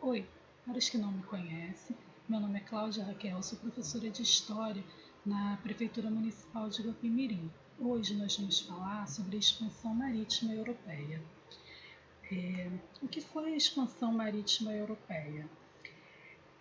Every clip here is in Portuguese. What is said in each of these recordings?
Oi, para os que não me conhecem, meu nome é Cláudia Raquel, sou professora de História na Prefeitura Municipal de Guapimirim. Hoje nós vamos falar sobre a expansão marítima europeia. O que foi a expansão marítima europeia?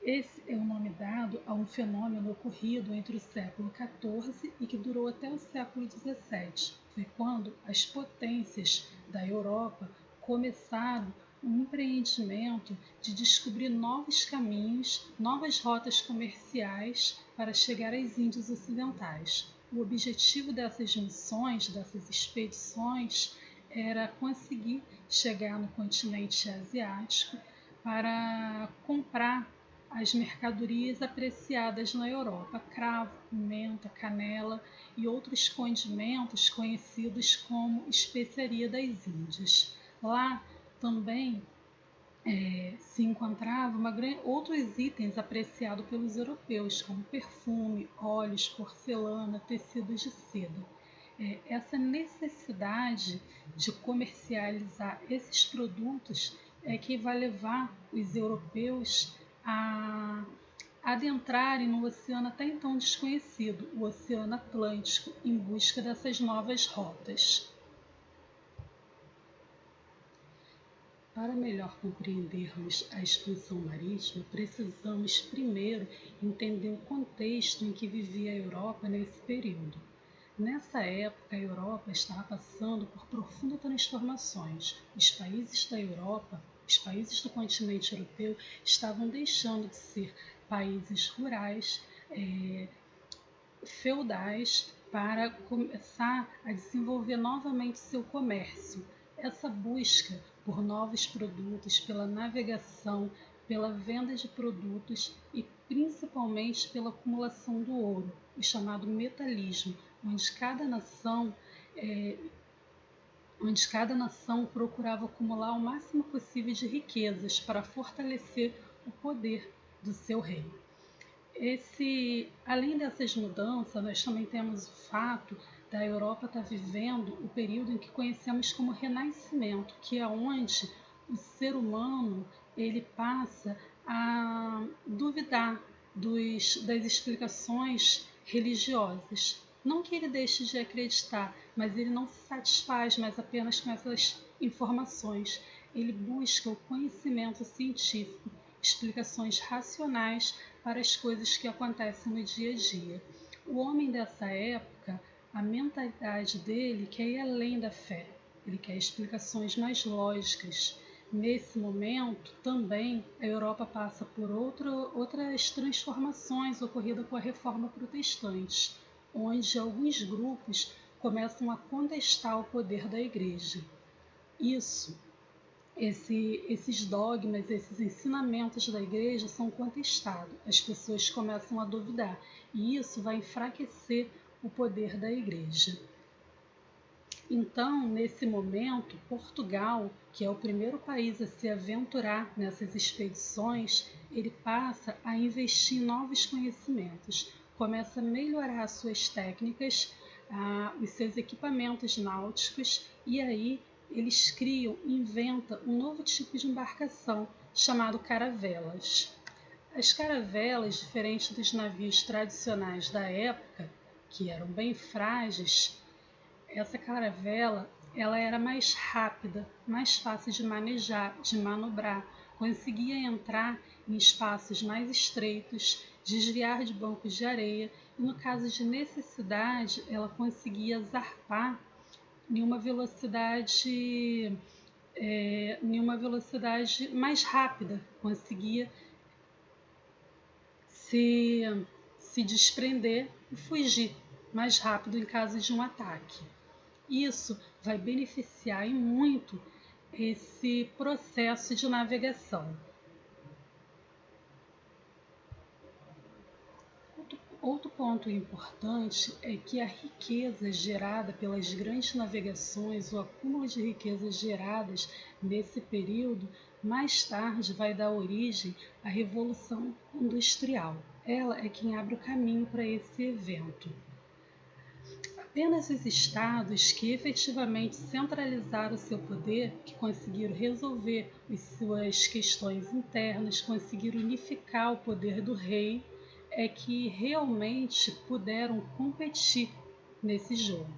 Esse é o nome dado a um fenômeno ocorrido entre o século XIV e que durou até o século XVII. Foi quando as potências da Europa começaram um empreendimento de descobrir novos caminhos, novas rotas comerciais para chegar às Índias Ocidentais. O objetivo dessas missões, dessas expedições, era conseguir chegar no continente asiático para comprar as mercadorias apreciadas na Europa: cravo, pimenta, canela e outros condimentos conhecidos como especiaria das Índias. Lá também se encontravam outros itens apreciados pelos europeus, como perfume, óleos, porcelana, tecidos de seda. Essa necessidade de comercializar esses produtos é que vai levar os europeus a adentrarem no oceano até então desconhecido, o Oceano Atlântico, em busca dessas novas rotas. Para melhor compreendermos a expansão marítima, precisamos primeiro entender o contexto em que vivia a Europa nesse período. Nessa época, a Europa estava passando por profundas transformações. Os países da Europa, os países do continente europeu, estavam deixando de ser países rurais, feudais, para começar a desenvolver novamente seu comércio. Essa busca por novos produtos, pela navegação, pela venda de produtos e principalmente pela acumulação do ouro, o chamado metalismo, onde cada nação procurava acumular o máximo possível de riquezas para fortalecer o poder do seu rei. Além dessas mudanças, nós também temos o fato da Europa estar vivendo o período em que conhecemos como Renascimento, que é onde o ser humano ele passa a duvidar das explicações religiosas. Não que ele deixe de acreditar, mas ele não se satisfaz mais apenas com essas informações. Ele busca o conhecimento científico, explicações racionais para as coisas que acontecem no dia a dia. O homem dessa época, a mentalidade dele quer ir além da fé, ele quer explicações mais lógicas. Nesse momento, também, a Europa passa por outras transformações ocorridas com a Reforma Protestante, onde alguns grupos começam a contestar o poder da Igreja. Esses dogmas, esses ensinamentos da Igreja são contestados, as pessoas começam a duvidar, e isso vai enfraquecer o poder da Igreja. Então, nesse momento, Portugal, que é o primeiro país a se aventurar nessas expedições, ele passa a investir em novos conhecimentos, começa a melhorar suas técnicas, os seus equipamentos náuticos, e aí eles inventam um novo tipo de embarcação chamado caravelas. As caravelas, diferente dos navios tradicionais da época, que eram bem frágeis, essa caravela ela era mais rápida, mais fácil de manejar, de manobrar, conseguia entrar em espaços mais estreitos, desviar de bancos de areia e, no caso de necessidade, ela conseguia zarpar em uma velocidade mais rápida, conseguia se desprender e fugir mais rápido em caso de um ataque. Isso vai beneficiar em muito esse processo de navegação. Outro ponto importante é que a riqueza gerada pelas grandes navegações, o acúmulo de riquezas geradas nesse período, mais tarde vai dar origem à Revolução Industrial. Ela é quem abre o caminho para esse evento. Apenas os estados que efetivamente centralizaram seu poder, que conseguiram resolver as suas questões internas, conseguiram unificar o poder do rei, é que realmente puderam competir nesse jogo.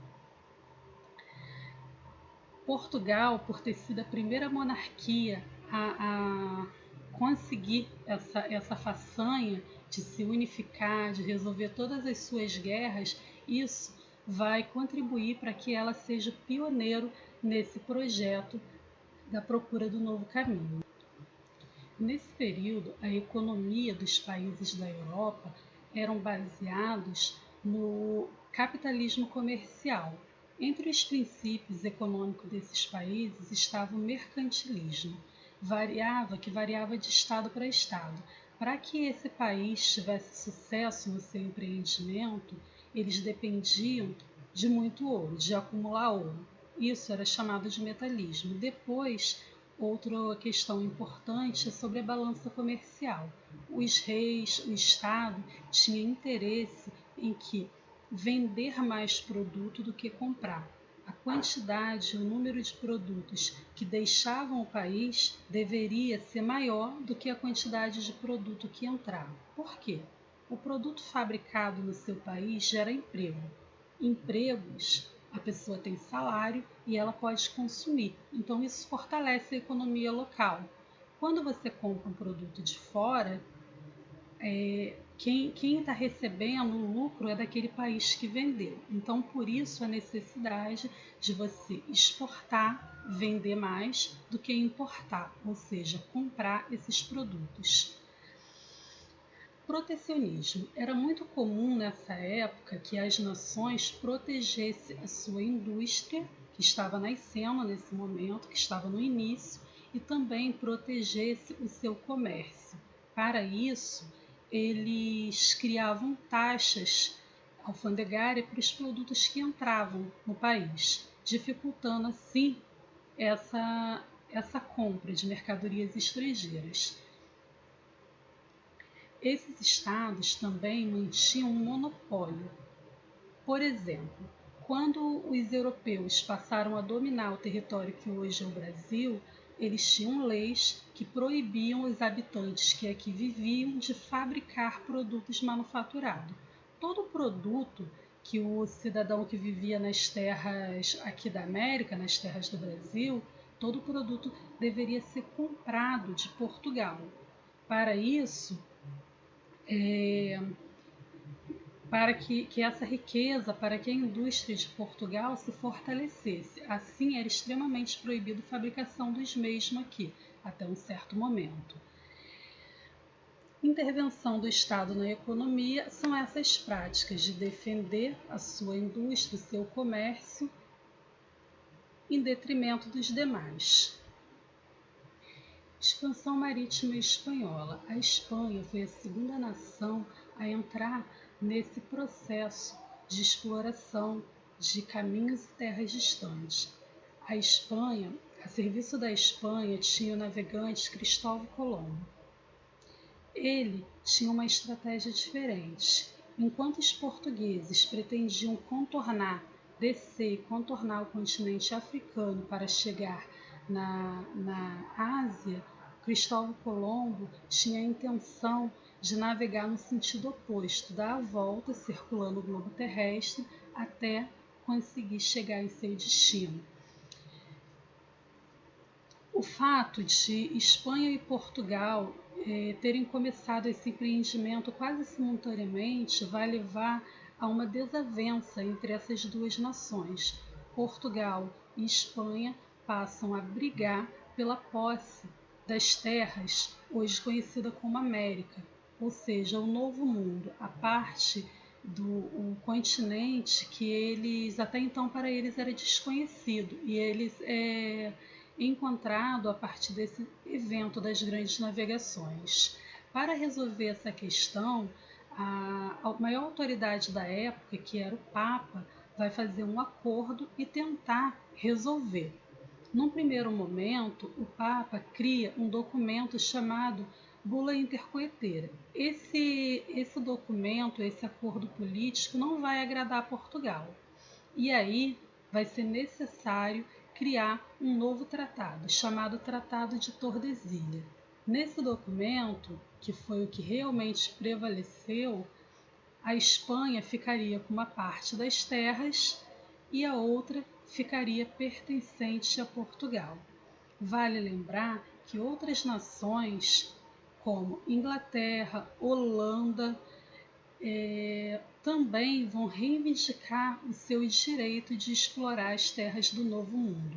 Portugal, por ter sido a primeira monarquia a conseguir essa façanha de se unificar, de resolver todas as suas guerras, isso vai contribuir para que ela seja pioneiro nesse projeto da procura do novo caminho. Nesse período, a economia dos países da Europa eram baseados no capitalismo comercial. Entre os princípios econômicos desses países estava o mercantilismo, que variava de estado para estado. Para que esse país tivesse sucesso no seu empreendimento, eles dependiam de muito ouro, de acumular ouro. Isso era chamado de metalismo. Depois, outra questão importante é sobre a balança comercial. Os reis, o Estado, tinham interesse em que vender mais produto do que comprar. A quantidade e o número de produtos que deixavam o país deveria ser maior do que a quantidade de produto que entrava. Por quê? O produto fabricado no seu país gera emprego. Empregos, a pessoa tem salário e ela pode consumir. Então isso fortalece a economia local. Quando você compra um produto de fora, quem está recebendo o lucro é daquele país que vendeu. Então, por isso, a necessidade de você exportar, vender mais do que importar, ou seja, comprar esses produtos. Protecionismo. Era muito comum nessa época que as nações protegessem a sua indústria, que estava nascendo nesse momento, que estava no início, e também protegesse o seu comércio. Para isso, eles criavam taxas alfandegárias para os produtos que entravam no país, dificultando assim essa compra de mercadorias estrangeiras. Esses estados também mantinham um monopólio. Por exemplo, quando os europeus passaram a dominar o território que hoje é o Brasil, eles tinham leis que proibiam os habitantes que aqui viviam de fabricar produtos manufaturados. Todo produto que o cidadão que vivia nas terras aqui da América, nas terras do Brasil, todo produto deveria ser comprado de Portugal. Para isso, para que essa riqueza, para que a indústria de Portugal se fortalecesse. Assim, era extremamente proibido a fabricação dos mesmos aqui, até um certo momento. Intervenção do Estado na economia são essas práticas de defender a sua indústria, o seu comércio, em detrimento dos demais. Expansão marítima espanhola. A Espanha foi a segunda nação a entrar nesse processo de exploração de caminhos e terras distantes. A Espanha, a serviço da Espanha, tinha o navegante Cristóvão Colombo. Ele tinha uma estratégia diferente. Enquanto os portugueses pretendiam descer e contornar o continente africano para chegar na Ásia, Cristóvão Colombo tinha a intenção de navegar no sentido oposto, dar a volta circulando o globo terrestre até conseguir chegar em seu destino. O fato de Espanha e Portugal terem começado esse empreendimento quase simultaneamente vai levar a uma desavença entre essas duas nações. Portugal e Espanha passam a brigar pela posse das terras hoje conhecida como América, ou seja, o Novo Mundo, a parte do continente que eles até então para eles era desconhecido e eles encontrado a partir desse evento das grandes navegações. Para resolver essa questão, a maior autoridade da época, que era o Papa, vai fazer um acordo e tentar resolver. Num primeiro momento, o Papa cria um documento chamado Bula Intercoeteira. Esse documento, esse acordo político, não vai agradar Portugal. E aí vai ser necessário criar um novo tratado, chamado Tratado de Tordesilhas. Nesse documento, que foi o que realmente prevaleceu, a Espanha ficaria com uma parte das terras e a outra ficaria pertencente a Portugal. Vale lembrar que outras nações, como Inglaterra, Holanda, também vão reivindicar o seu direito de explorar as terras do Novo Mundo.